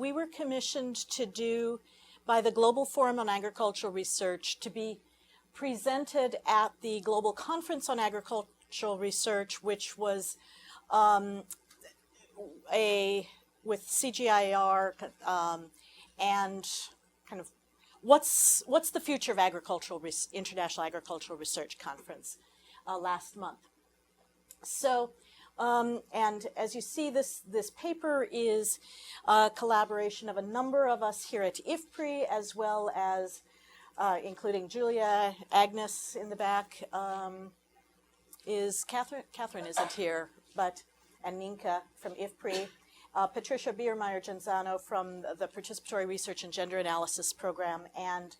we were commissioned to do by the Global Forum on Agricultural Research to be presented at the Global Conference on Agricultural Research, which was with CGIAR and kind of what's the future of International Agricultural Research Conference last month. So, and as you see, this paper is a collaboration of a number of us here at IFPRI, as well as including Julia, Agnes in the back, is Catherine isn't here, and Ninka from IFPRI, Patricia Biermeyer-Genzano from the Participatory Research and Gender Analysis Program, and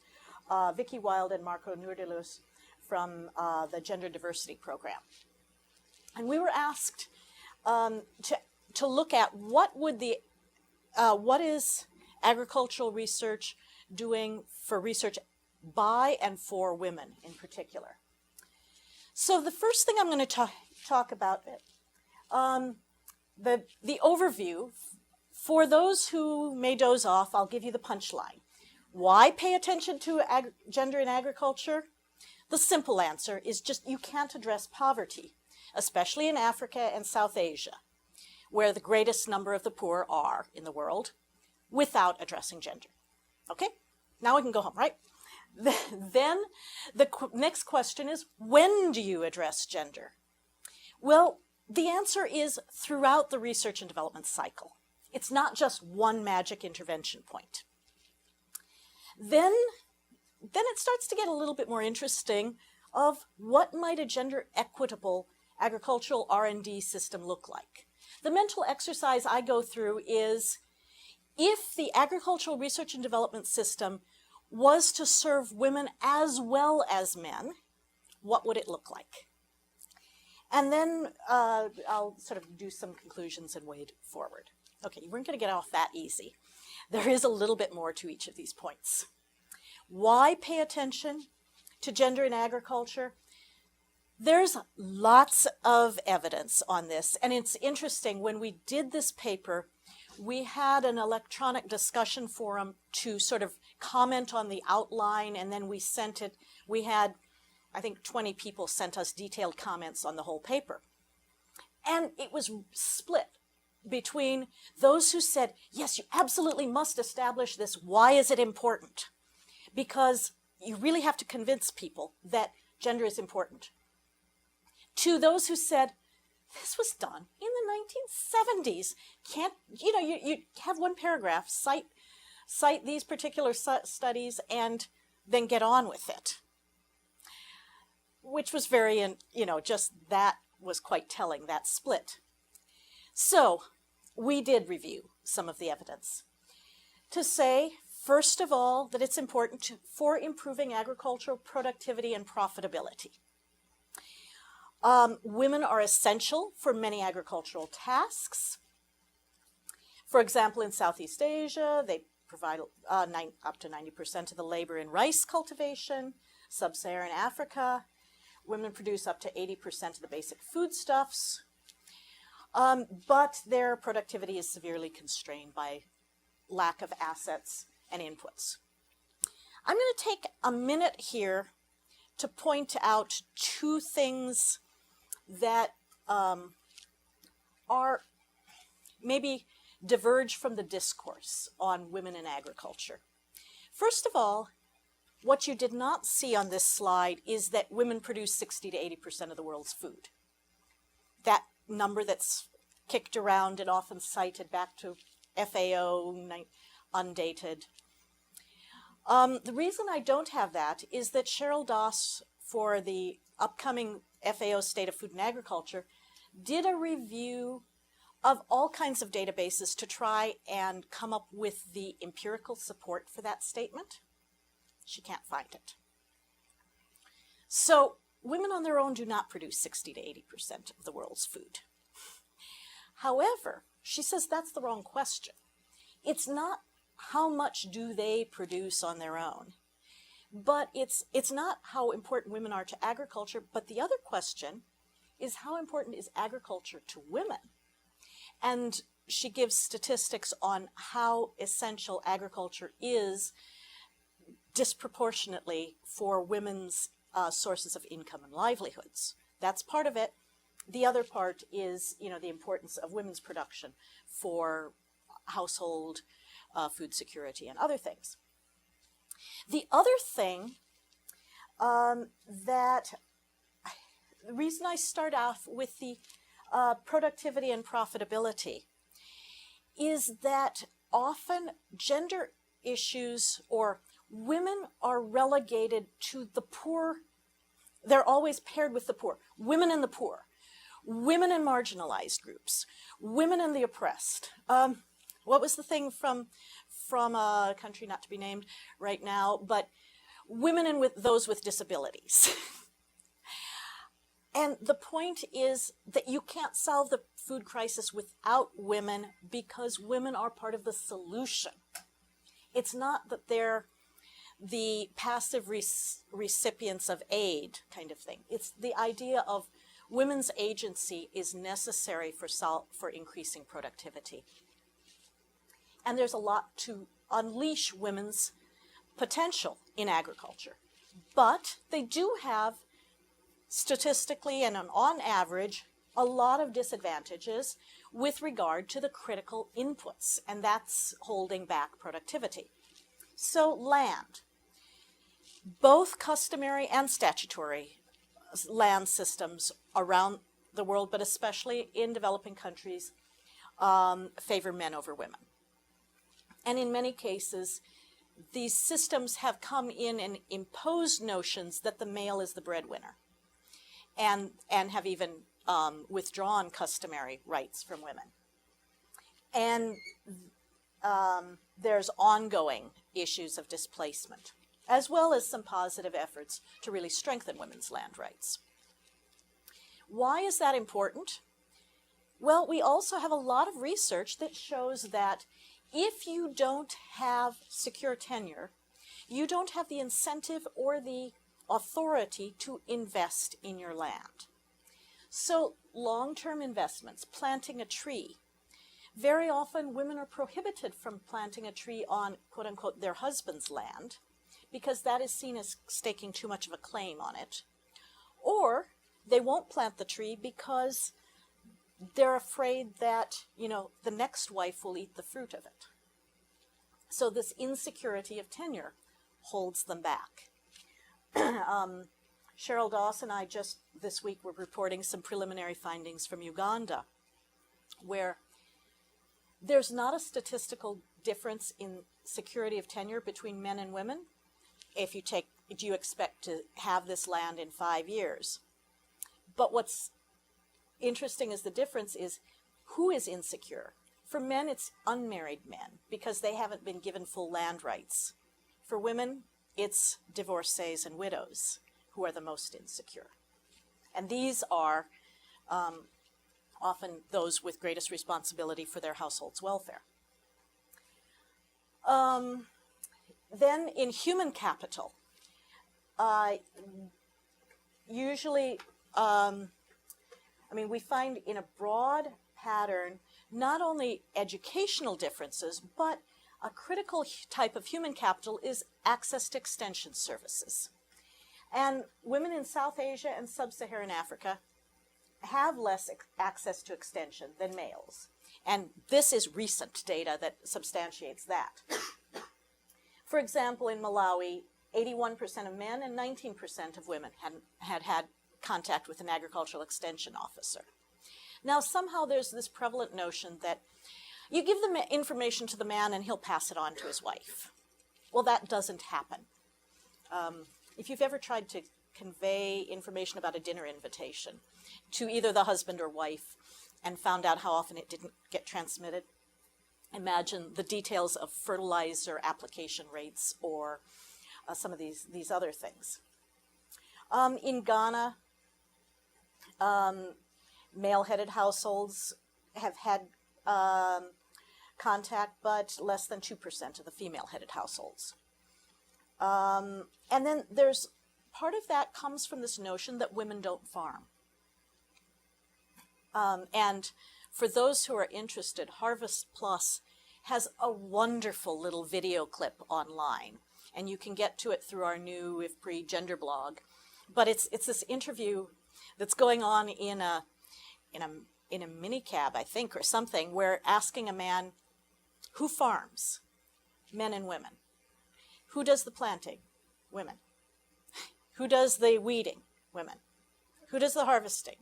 Vicky Wild and Marco Noordelus from the Gender Diversity Program. And we were asked to look at what is agricultural research doing for research by and for women in particular. So the first thing I'm going to talk about, the overview. For those who may doze off, I'll give you the punchline. Why pay attention to gender in agriculture? The simple answer is just you can't address poverty, especially in Africa and South Asia, where the greatest number of the poor are in the world, without addressing gender. Okay? Now we can go home, right? Then the next question is, when do you address gender? Well, the answer is throughout the research and development cycle. It's not just one magic intervention point. Then it starts to get a little bit more interesting of what might a gender equitable agricultural R&D system look like. The mental exercise I go through is, if the agricultural research and development system was to serve women as well as men, what would it look like? And then I'll sort of do some conclusions and wade forward. Okay, you weren't going to get off that easy. There is a little bit more to each of these points. Why pay attention to gender in agriculture? There's lots of evidence on this, and it's interesting. When we did this paper, we had an electronic discussion forum to sort of comment on the outline, and then we sent it. We had, I think, 20 people sent us detailed comments on the whole paper. And it was split between those who said, yes, you absolutely must establish this. Why is it important? Because you really have to convince people that gender is important. To those who said, this was done in the 1970s. You have one paragraph, cite these particular studies, and then get on with it. Which was very, just that was quite telling, that split. So we did review some of the evidence to say, first of all, that it's important for improving agricultural productivity and profitability. Women are essential for many agricultural tasks. For example, in Southeast Asia, they provide up to 90% of the labor in rice cultivation. Sub-Saharan Africa, women produce up to 80% of the basic foodstuffs. But their productivity is severely constrained by lack of assets and inputs. I'm going to take a minute here to point out two things that are maybe diverge from the discourse on women in agriculture. First of all, what you did not see on this slide is that women produce 60 to 80% of the world's food. That number that's kicked around and often cited back to FAO, undated. The reason I don't have that is that Cheryl Doss, for the upcoming FAO State of Food and Agriculture, did a review of all kinds of databases to try and come up with the empirical support for that statement. She can't find it. So women on their own do not produce 60 to 80% of the world's food. However, she says that's the wrong question. It's not how much do they produce on their own, but it's not how important women are to agriculture, but the other question is how important is agriculture to women? And she gives statistics on how essential agriculture is disproportionately for women's sources of income and livelihoods. That's part of it. The other part is, the importance of women's production for household food security and other things. The other thing the reason I start off with the productivity and profitability is that often gender issues or women are relegated to the poor. They're always paired with the poor. Women and the poor. Women in marginalized groups. Women and the oppressed. What was the thing from a country not to be named right now, but women and with those with disabilities. And the point is that you can't solve the food crisis without women because women are part of the solution. It's not that they're the passive recipients of aid kind of thing. It's the idea of women's agency is necessary for increasing productivity. And there's a lot to unleash women's potential in agriculture. But they do have, statistically and on average, a lot of disadvantages with regard to the critical inputs, and that's holding back productivity. So land. Both customary and statutory land systems around the world, but especially in developing countries, favor men over women. And in many cases, these systems have come in and imposed notions that the male is the breadwinner, and have even withdrawn customary rights from women. And there's ongoing issues of displacement, as well as some positive efforts to really strengthen women's land rights. Why is that important? Well, we also have a lot of research that shows that if you don't have secure tenure, you don't have the incentive or the authority to invest in your land. So long-term investments, planting a tree. Very often women are prohibited from planting a tree on, quote unquote, their husband's land, because that is seen as staking too much of a claim on it. Or they won't plant the tree because they're afraid that, the next wife will eat the fruit of it. So this insecurity of tenure holds them back. Cheryl Doss and I just this week were reporting some preliminary findings from Uganda, where there's not a statistical difference in security of tenure between men and women. Do you expect to have this land in 5 years? But what's interesting is the difference is who is insecure. For men, it's unmarried men because they haven't been given full land rights. For women, it's divorcees and widows who are the most insecure. And these are often those with greatest responsibility for their household's welfare. Then in human capital, usually, we find in a broad pattern not only educational differences, but a critical type of human capital is access to extension services. And women in South Asia and Sub-Saharan Africa have less access to extension than males. And this is recent data that substantiates that. For example, in Malawi, 81% of men and 19% of women had contact with an agricultural extension officer. Now, somehow there's this prevalent notion that you give the information to the man and he'll pass it on to his wife. Well, that doesn't happen. If you've ever tried to convey information about a dinner invitation to either the husband or wife and found out how often it didn't get transmitted, imagine the details of fertilizer application rates or some of these other things. In Ghana, male-headed households have had contact, but less than 2% of the female-headed households. And then there's part of that comes from this notion that women don't farm. And For those who are interested, Harvest Plus has a wonderful little video clip online, and you can get to it through our new IFPRI gender blog. But it's this interview that's going on in a mini cab, I think, or something, where asking a man, who farms? Men and women. Who does the planting? Women. Who does the weeding? Women. Who does the harvesting?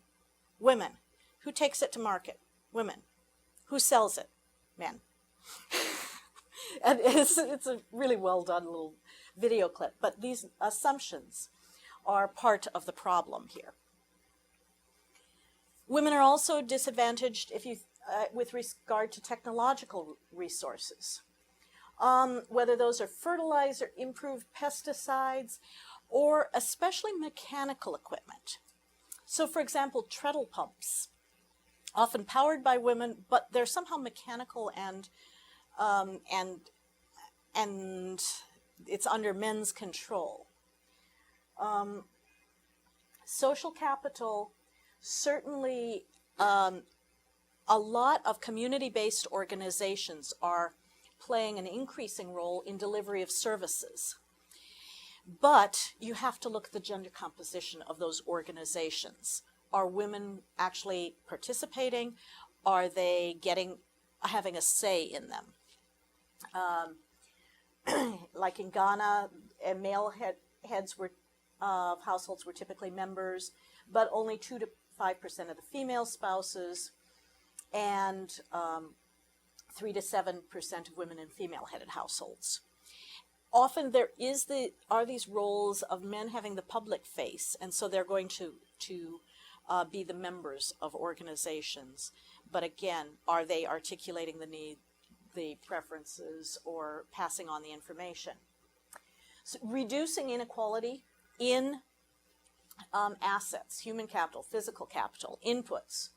Women. Who takes it to market? Women. Who sells it? Men. And it's a really well done little video clip, but these assumptions are part of the problem here. Women are also disadvantaged with regard to technological resources, whether those are fertilizer, improved pesticides, or especially mechanical equipment. So, for example, treadle pumps, often powered by women, but they're somehow mechanical and it's under men's control. Social capital, certainly a lot of community-based organizations are playing an increasing role in delivery of services. But you have to look at the gender composition of those organizations. Are women actually participating? Are they having a say in them? Like in Ghana, male heads of households were typically members, but only 2 to 5% of the female spouses, and 3 to 7% of women in female-headed households. Often there are these roles of men having the public face, and so they're going to be the members of organizations. But again, are they articulating the need, the preferences, or passing on the information? So reducing inequality in assets, human capital, physical capital, inputs.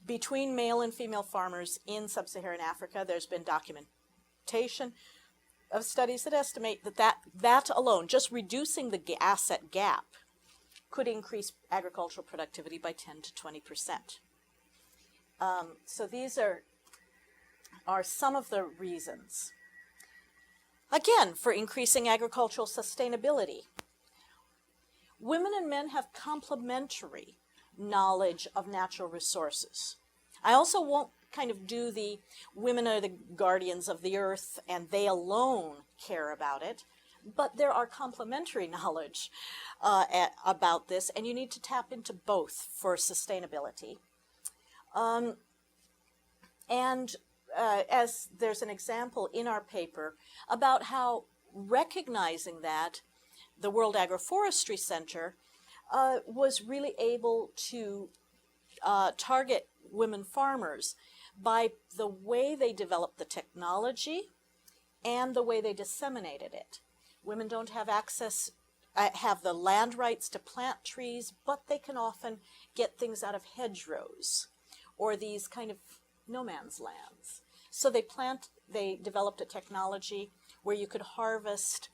Between male and female farmers in sub-Saharan Africa, there's been documentation of studies that estimate that alone, just reducing the asset gap, could increase agricultural productivity by 10 to 20%. So these are some of the reasons, again, for increasing agricultural sustainability. Women and men have complementary knowledge of natural resources. I also won't kind of do the women are the guardians of the earth and they alone care about it, but there are complementary knowledge about this, and you need to tap into both for sustainability. As there's an example in our paper about how recognizing that the World Agroforestry Center was really able to target women farmers by the way they developed the technology and the way they disseminated it. Women don't have access, have the land rights to plant trees, but they can often get things out of hedgerows or these kind of no man's lands. So they developed a technology where you could harvest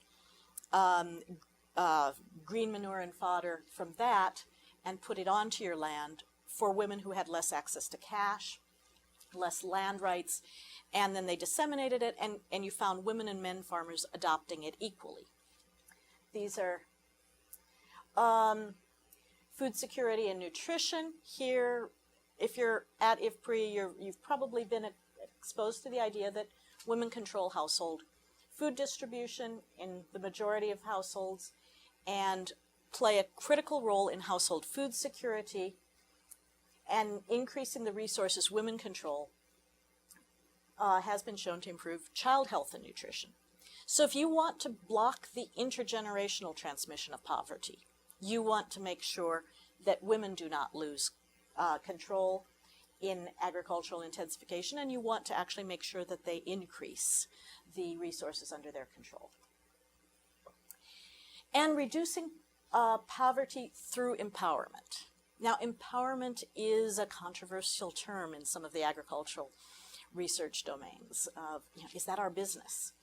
green manure and fodder from that and put it onto your land for women who had less access to cash, less land rights, and then they disseminated it, and you found women and men farmers adopting it equally. These are food security and nutrition. Here, if you're at IFPRI, you've probably been exposed to the idea that women control household food distribution in the majority of households and play a critical role in household food security, and increasing the resources women control has been shown to improve child health and nutrition. So if you want to block the intergenerational transmission of poverty, you want to make sure that women do not lose control in agricultural intensification, and you want to actually make sure that they increase the resources under their control. And reducing poverty through empowerment. Now, empowerment is a controversial term in some of the agricultural research domains. Is that our business?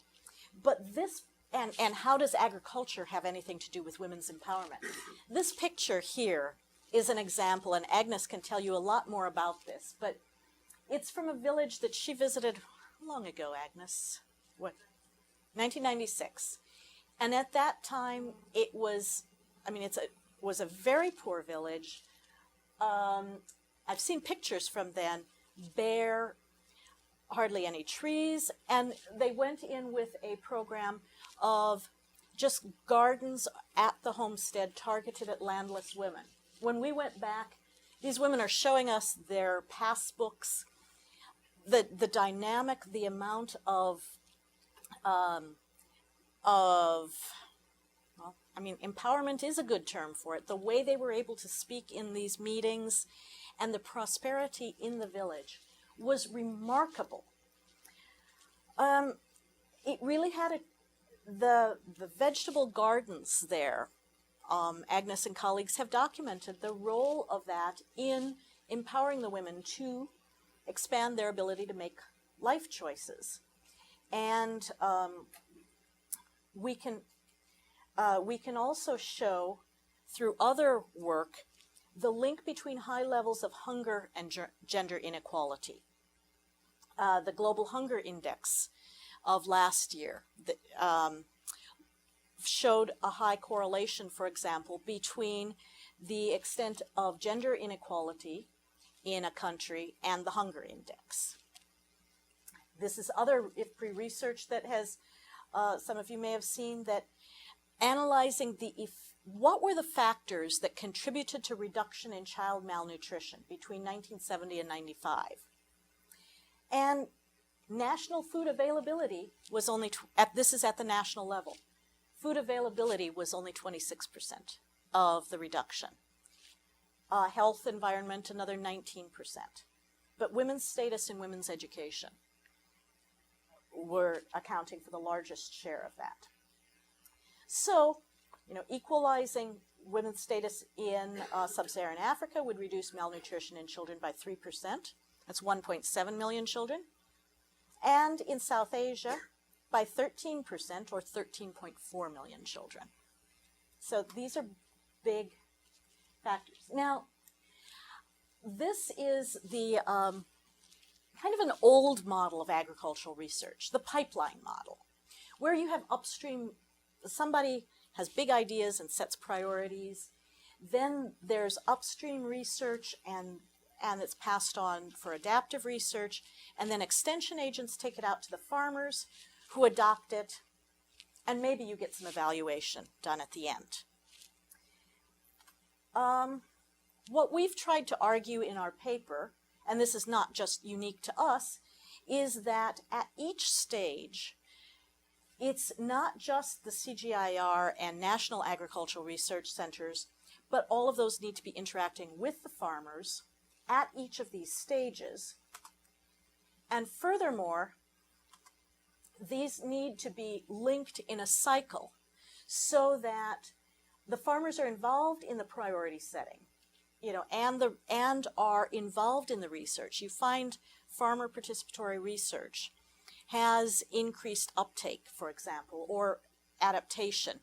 But this, and how does agriculture have anything to do with women's empowerment? This picture here is an example, and Agnes can tell you a lot more about this, but It's from a village that she visited long ago, Agnes. What? 1996. And at that time, it was, was a very poor village. I've seen pictures from then, bare, hardly any trees, and they went in with a program of just gardens at the homestead targeted at landless women. When we went back, these women are showing us their passbooks, the dynamic, the amount of empowerment is a good term for it. The way they were able to speak in these meetings and the prosperity in the village was remarkable. It really had the vegetable gardens there. Agnes and colleagues have documented the role of that in empowering the women to expand their ability to make life choices. And we can also show through other work the link between high levels of hunger and gender inequality. The Global Hunger Index of last year showed a high correlation, for example, between the extent of gender inequality in a country and the hunger index. This is other IFPRI research that has, some of you may have seen, that analyzing what were the factors that contributed to reduction in child malnutrition between 1970 and 95. And national food availability was only, this is at the national level, food availability was only 26% of the reduction. Health, environment, another 19%. But women's status and women's education were accounting for the largest share of that. So, equalizing women's status in sub-Saharan Africa would reduce malnutrition in children by 3%. That's 1.7 million children. And in South Asia, by 13%, or 13.4 million children. So these are big factors. Now, this is the kind of an old model of agricultural research, the pipeline model, where you have upstream, somebody has big ideas and sets priorities, then there's upstream research and it's passed on for adaptive research, and then extension agents take it out to the farmers who adopt it, and maybe you get some evaluation done at the end. What we've tried to argue in our paper, and this is not just unique to us, is that at each stage, it's not just the CGIAR and National Agricultural Research Centers, but all of those need to be interacting with the farmers at each of these stages. And furthermore, these need to be linked in a cycle so that the farmers are involved in the priority setting, and are involved in the research. You find farmer participatory research has increased uptake, for example, or adaptation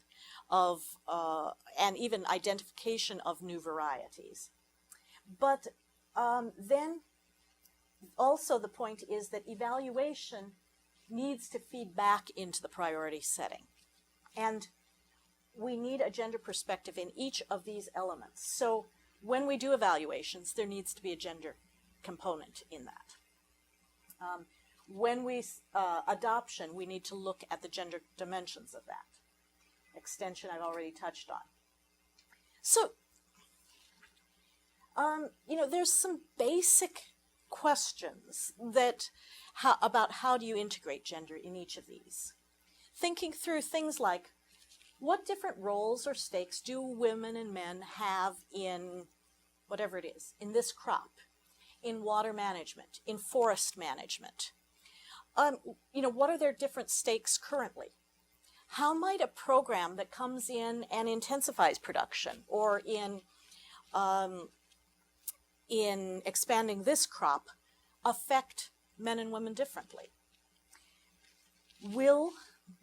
of, and even identification of new varieties. But then also the point is that evaluation needs to feed back into the priority setting. And we need a gender perspective in each of these elements. So when we do evaluations, there needs to be a gender component in that. When we adoption, we need to look at the gender dimensions of that. Extension, I've already touched on. So, there's some basic questions that about how do you integrate gender in each of these. Thinking through things like, what different roles or stakes do women and men have in whatever it is, in this crop, in water management, in forest management? What are their different stakes currently? How might a program that comes in and intensifies production, or in expanding this crop, affect men and women differently? Will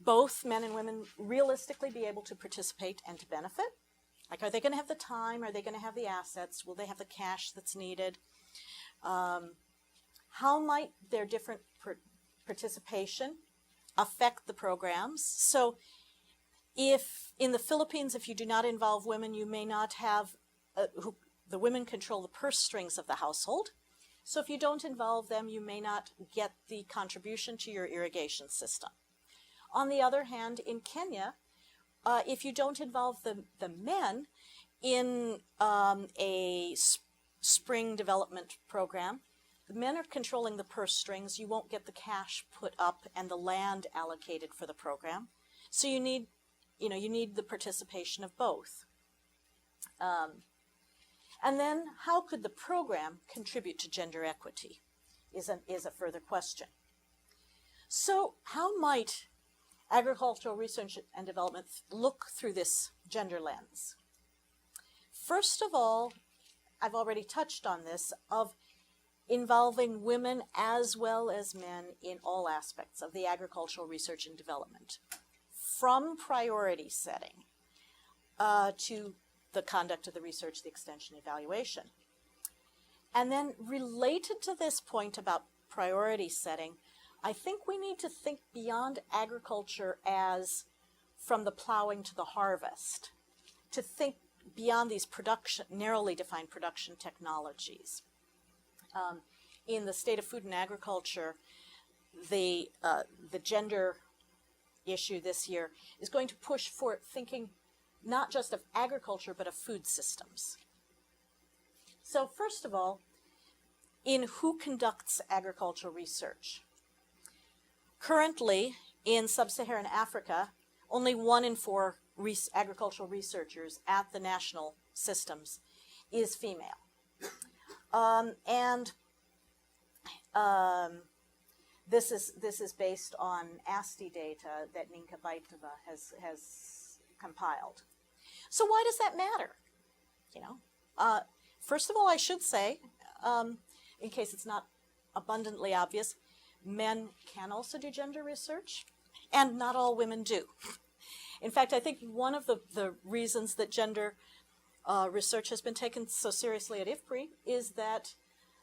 both men and women realistically be able to participate and to benefit? Like, are they going to have the time? Are they going to have the assets? Will they have the cash that's needed? How might their different participation affect the programs? So if in the Philippines, if you do not involve women, you may not have, the women control the purse strings of the household. So if you don't involve them, you may not get the contribution to your irrigation system. On the other hand, in Kenya, if you don't involve the men in a spring development program, the men are controlling the purse strings. You won't get the cash put up and the land allocated for the program. So you need the participation of both. And then how could the program contribute to gender equity is a further question. So how might agricultural research and development look through this gender lens? First of all, I've already touched on this, of involving women as well as men in all aspects of the agricultural research and development, from priority setting to the conduct of the research, the extension, evaluation. And then related to this point about priority setting, I think we need to think beyond agriculture as from the plowing to the harvest, to think beyond these narrowly defined production technologies. In the State of Food and Agriculture, the gender issue this year is going to push for thinking not just of agriculture, but of food systems. So first of all, in who conducts agricultural research? Currently, in sub-Saharan Africa, only 1 in 4 agricultural researchers at the national systems is female. This is based on ASTI data that Ninka Baitova has compiled. So why does that matter? First of all, I should say, in case it's not abundantly obvious, men can also do gender research, and not all women do. In fact, I think one of the reasons that gender research has been taken so seriously at IFPRI is that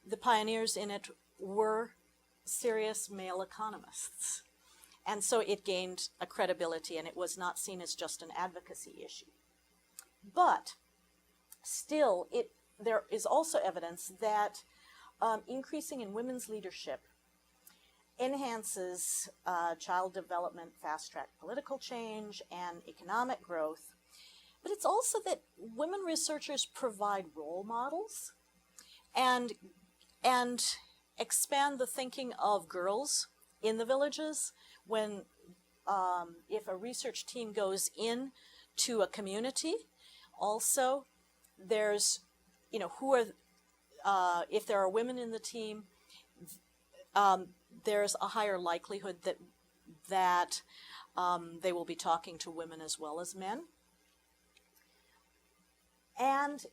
the pioneers in it were serious male economists. And so it gained a credibility, and it was not seen as just an advocacy issue. But still, there is also evidence that increasing in women's leadership enhances child development, fast-track political change, and economic growth. But it's also that women researchers provide role models and expand the thinking of girls in the villages. When if a research team goes in to a community, also there's if there are women in the team, there's a higher likelihood that they will be talking to women as well as men. And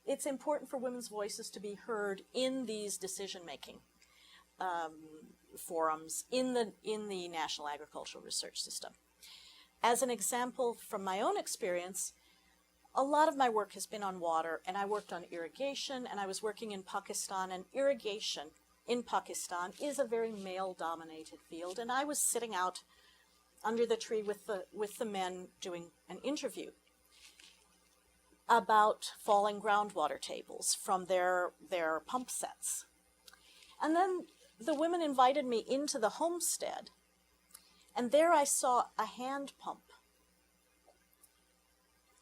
it's important for women's voices to be heard in these decision-making forums in the National Agricultural Research System. As an example from my own experience, a lot of my work has been on water, and I worked on irrigation, and I was working in Pakistan, and irrigation in Pakistan is a very male-dominated field, and I was sitting out under the tree with the men doing an interview about falling groundwater tables from their pump sets. And then the women invited me into the homestead, and there I saw a hand pump.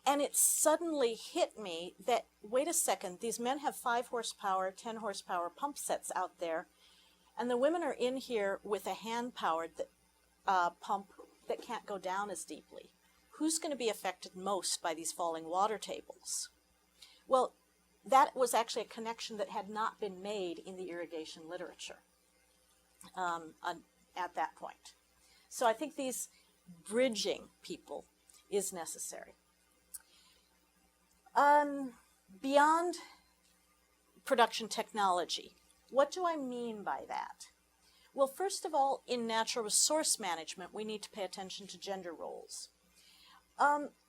And it suddenly hit me that, wait a second, these men have 5 horsepower, 10 horsepower pump sets out there, and the women are in here with a hand-powered pump that can't go down as deeply. Who's going to be affected most by these falling water tables? Well, that was actually a connection that had not been made in the irrigation literature at that point. So I think these bridging people is necessary. Beyond production technology, what do I mean by that? Well, first of all, in natural resource management, we need to pay attention to gender roles.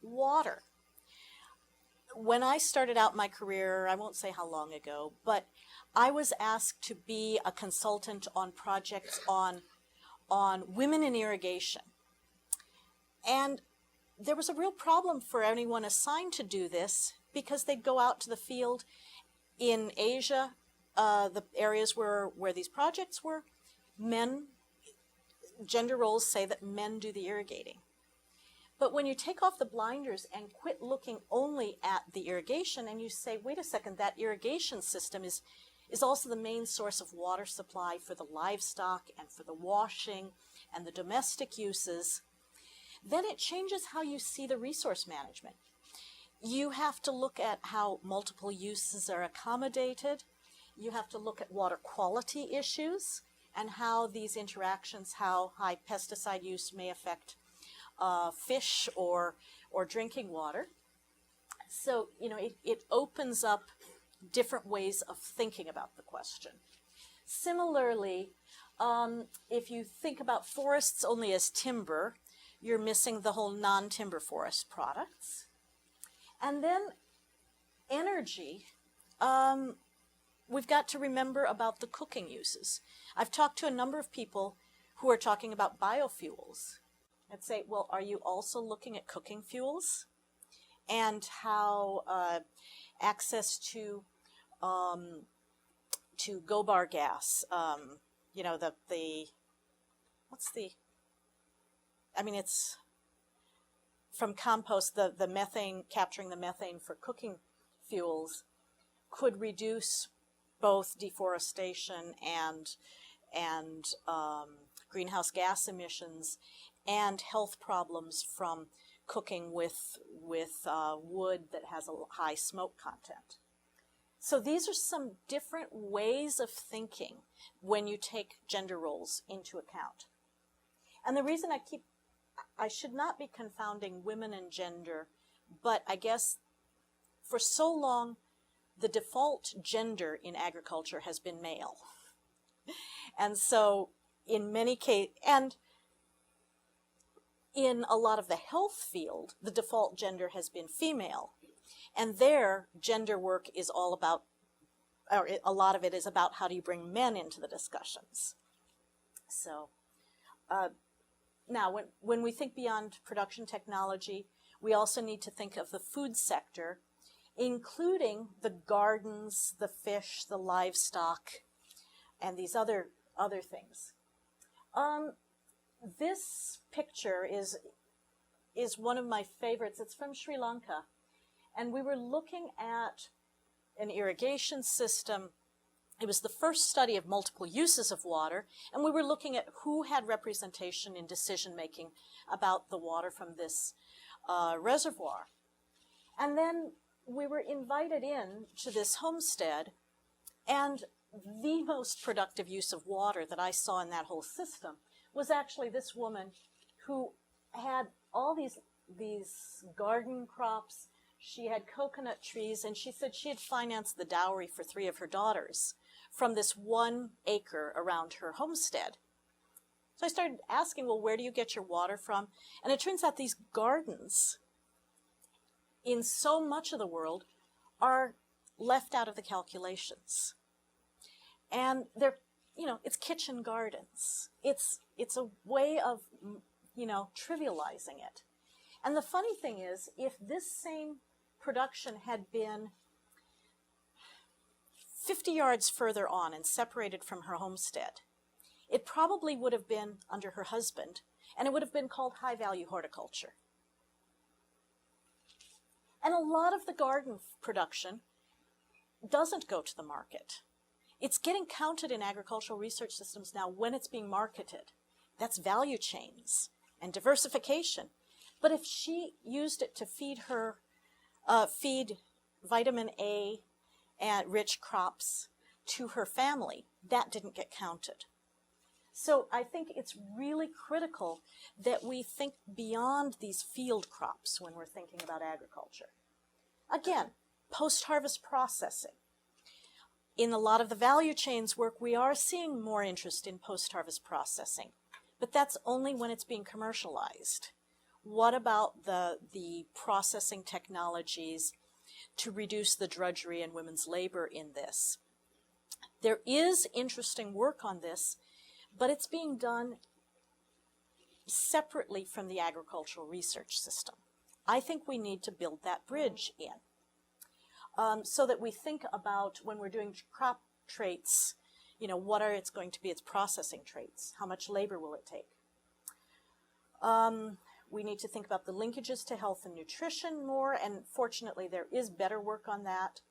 Water. when I started out my career, I won't say how long ago, but I was asked to be a consultant on projects on women in irrigation. And there was a real problem for anyone assigned to do this, because they'd go out to the field in Asia, the areas where these projects were. Gender roles say that men do the irrigating. But when you take off the blinders and quit looking only at the irrigation, and you say, wait a second, that irrigation system is also the main source of water supply for the livestock and for the washing and the domestic uses, then it changes how you see the resource management. You have to look at how multiple uses are accommodated. You have to look at water quality issues and how these interactions, how high pesticide use may affect fish or drinking water. So, it opens up different ways of thinking about the question. Similarly, if you think about forests only as timber, you're missing the whole non-timber forest products. And then energy, we've got to remember about the cooking uses. I've talked to a number of people who are talking about biofuels. I'd say, well, are you also looking at cooking fuels and how access to gobar gas, it's from compost, the methane, capturing the methane for cooking fuels could reduce both deforestation and greenhouse gas emissions and health problems from cooking with wood that has a high smoke content. So these are some different ways of thinking when you take gender roles into account. And the reason I should not be confounding women and gender, but I guess for so long the default gender in agriculture has been male. And so in many cases, and in a lot of the health field, the default gender has been female. And there, gender work is all about, or a lot of it is about how do you bring men into the discussions. So now when we think beyond production technology, we also need to think of the food sector, including the gardens, the fish, the livestock, and these other things. This picture is one of my favorites. It's from Sri Lanka. And we were looking at an irrigation system. It was the first study of multiple uses of water, and we were looking at who had representation in decision-making about the water from this reservoir. And then we were invited in to this homestead, and the most productive use of water that I saw in that whole system was actually this woman who had all these garden crops. She had coconut trees, and she said she had financed the dowry for 3 of her daughters from this 1 acre around her homestead. So I started asking, well, where do you get your water from? And it turns out these gardens in so much of the world are left out of the calculations. And they're, it's kitchen gardens. It's a way of, trivializing it. And the funny thing is, if this same production had been 50 yards further on and separated from her homestead, it probably would have been under her husband, and it would have been called high-value horticulture. And a lot of the garden production doesn't go to the market. It's getting counted in agricultural research systems now when it's being marketed. That's value chains and diversification. But if she used it to feed vitamin A and rich crops to her family, that didn't get counted. So I think it's really critical that we think beyond these field crops when we're thinking about agriculture. Again, post-harvest processing. In a lot of the value chains work, we are seeing more interest in post-harvest processing, but that's only when it's being commercialized. What about the processing technologies to reduce the drudgery and women's labor in this. There is interesting work on this, but it's being done separately from the agricultural research system. I think we need to build that bridge in, so that we think about when we're doing crop traits, you know, what are going to be its processing traits? How much labor will it take? We need to think about the linkages to health and nutrition more, and fortunately there is better work on that.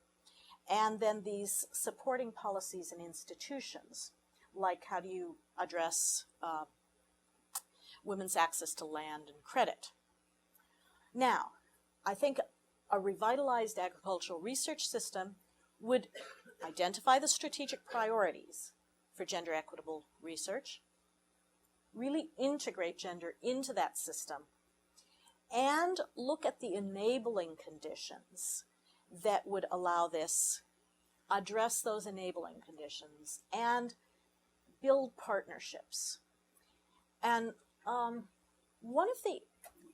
And then these supporting policies and institutions, like how do you address women's access to land and credit. Now, I think a revitalized agricultural research system would identify the strategic priorities for gender equitable research, really integrate gender into that system, and look at the enabling conditions that would allow this, address those enabling conditions, and build partnerships. And one of the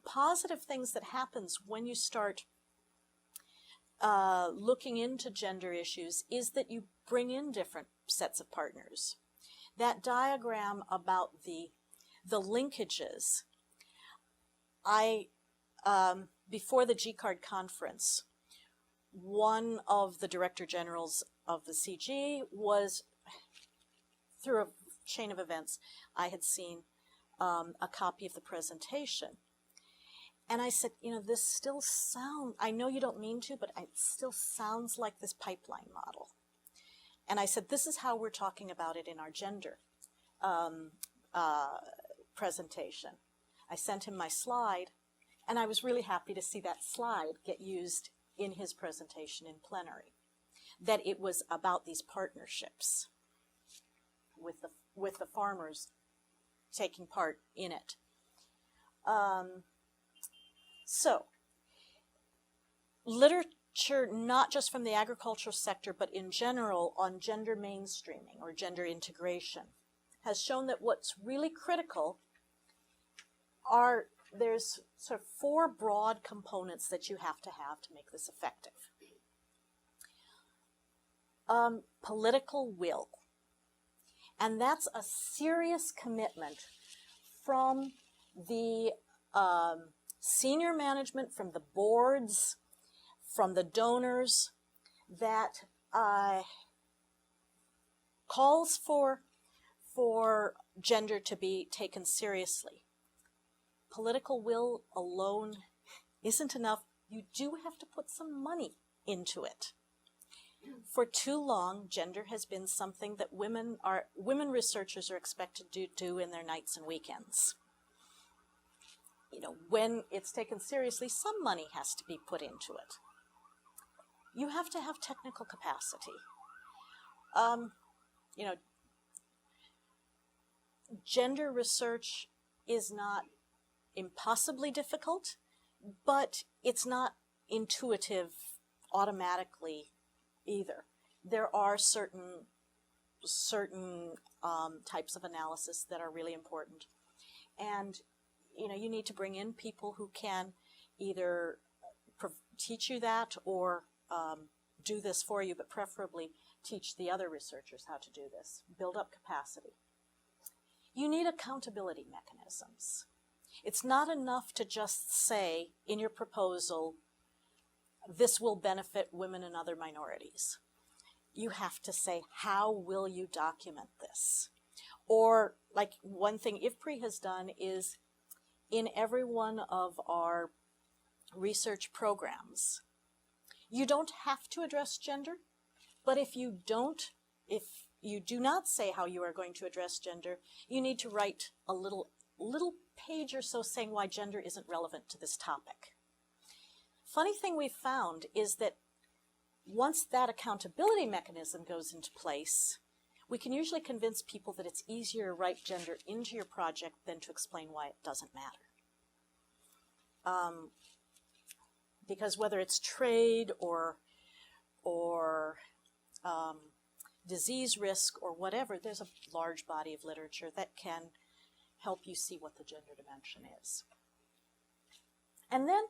positive things that happens when you start looking into gender issues is that you bring in different sets of partners. That diagram about the linkages, before the GCARD conference, one of the director generals of the CG was, through a chain of events, I had seen a copy of the presentation. And I said, you know, this still sounds, I know you don't mean to, but it still sounds like this pipeline model. And I said, this is how we're talking about it in our gender presentation. I sent him my slide, and I was really happy to see that slide get used in his presentation in plenary, that it was about these partnerships with the farmers taking part in it. So, literature, not just from the agricultural sector, but in general on gender mainstreaming or gender integration, has shown that what's really critical are, there's sort of 4 broad components that you have to make this effective. Political will. And that's a serious commitment from the senior management, from the boards, from the donors, that calls for gender to be taken seriously. Political will alone isn't enough. You do have to put some money into it. For too long, gender has been something that women researchers are expected to do in their nights and weekends. You know, when it's taken seriously, some money has to be put into it. You have to have technical capacity. You know, gender research is not impossibly difficult, but it's not intuitive automatically either. There are certain types of analysis that are really important. And, you know, you need to bring in people who can either teach you that or do this for you, but preferably teach the other researchers how to do this. Build up capacity. You need accountability mechanisms. It's not enough to just say in your proposal, this will benefit women and other minorities. You have to say, how will you document this? Or, like, one thing IFPRI has done is, in every one of our research programs, you don't have to address gender, but if you do not say how you are going to address gender, you need to write a little page or so saying why gender isn't relevant to this topic. Funny thing we've found is that once that accountability mechanism goes into place, we can usually convince people that it's easier to write gender into your project than to explain why it doesn't matter. Because whether it's trade or disease risk or whatever, there's a large body of literature that can help you see what the gender dimension is. And then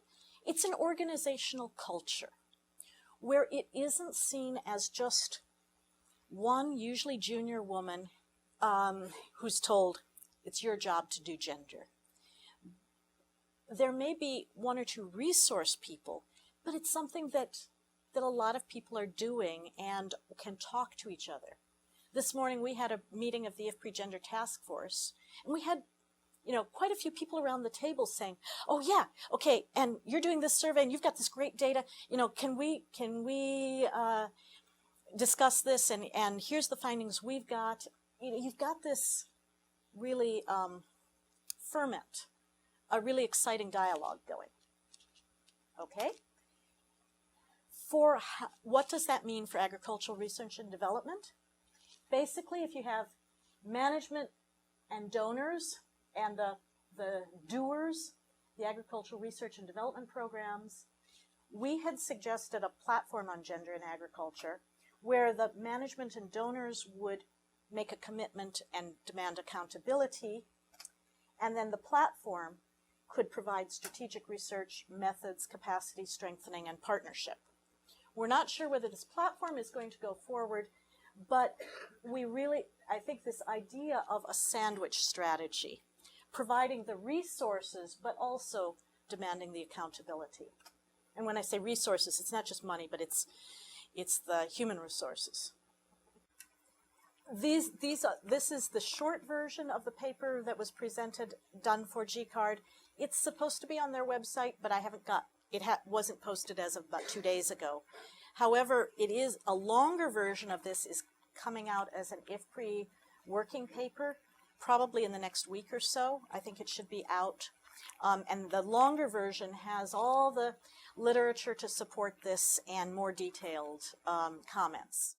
it's an organizational culture. where it isn't seen as just one, usually junior woman, who's told, it's your job to do gender. There may be one or two resource people, but it's something that a lot of people are doing and can talk to each other. This morning we had a meeting of the IFPRI Gender Task Force, and we had, quite a few people around the table saying, oh yeah, okay, and you're doing this survey and you've got this great data, can we discuss this, and here's the findings we've got. You've got this really ferment, a really exciting dialogue going. Okay? What does that mean for agricultural research and development? Basically, if you have management and donors and the doers, the agricultural research and development programs, we had suggested a platform on gender in agriculture where the management and donors would make a commitment and demand accountability, and then the platform could provide strategic research, methods, capacity strengthening, and partnership. We're not sure whether this platform is going to go forward, but I think this idea of a sandwich strategy, providing the resources, but also demanding the accountability. And when I say resources, it's not just money, but it's the human resources. This is the short version of the paper that was presented, done for G-Card. It's supposed to be on their website, but wasn't posted as of about 2 days ago. However, it is a longer version of this is coming out as an IFPRI working paper, probably in the next week or so. I think it should be out. And the longer version has all the literature to support this and more detailed comments.